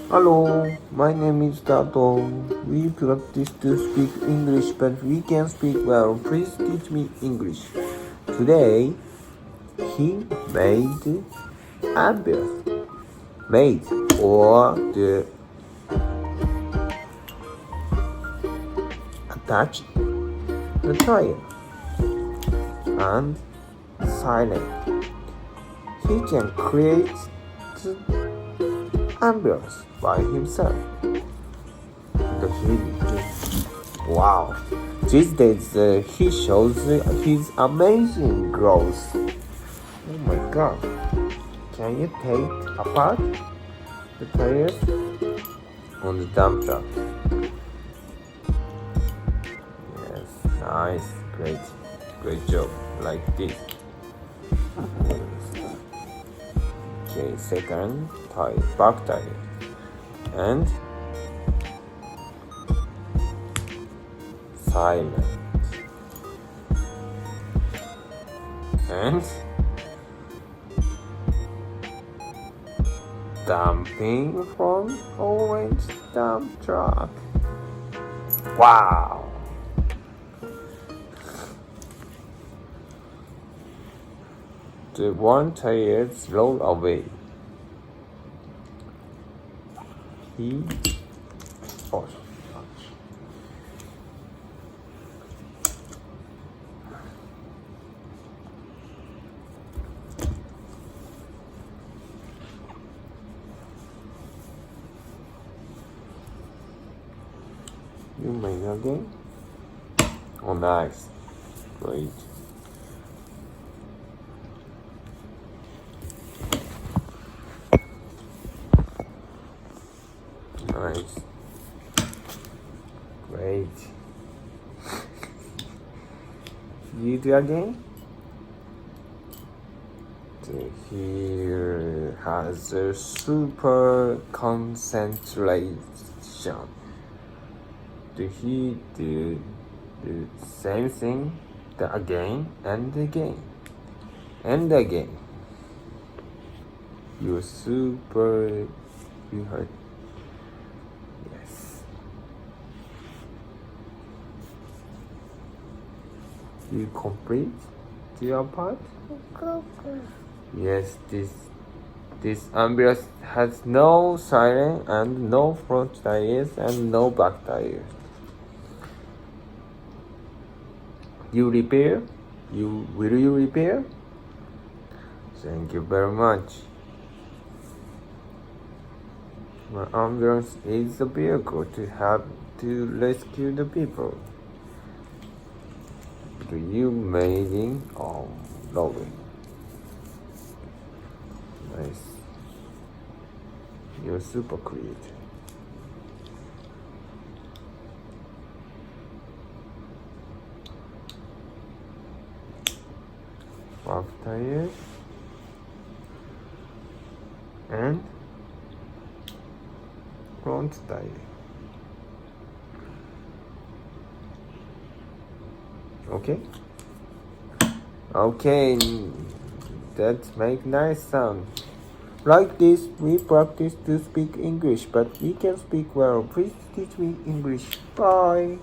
Hello, my name is Tato. We practice to speak English, but we can speak well. Please teach me English. Today, he made ambience. Made or the attached the tire and silent. He can create the ambience by himself. Wow! These days he shows his amazing growth. Oh my God! Can you take apart the tires on the dump truck? Yes, nice, great job. Like this. Okay, second tire, back tire, and silent, and dumping from orange dump truck. Wow! The one tire rolled away. You made again? Oh, nice. Great. Nice. Great. You do again? Here has a super concentration. He do the same thing again and again and again. You're super. You heard. Yes. You complete your part? Yes, this ambulance has no siren and no front tires and no back tires. You repair? Will you repair? Thank you very much. My ambulance is a vehicle to help to rescue the people. Do you amazing? Oh, lovely. Nice. You're super creative. Back tires and front tire. Okay, that make nice sound. Like this, we practice to speak English, but we can speak well. Please teach me English. Bye.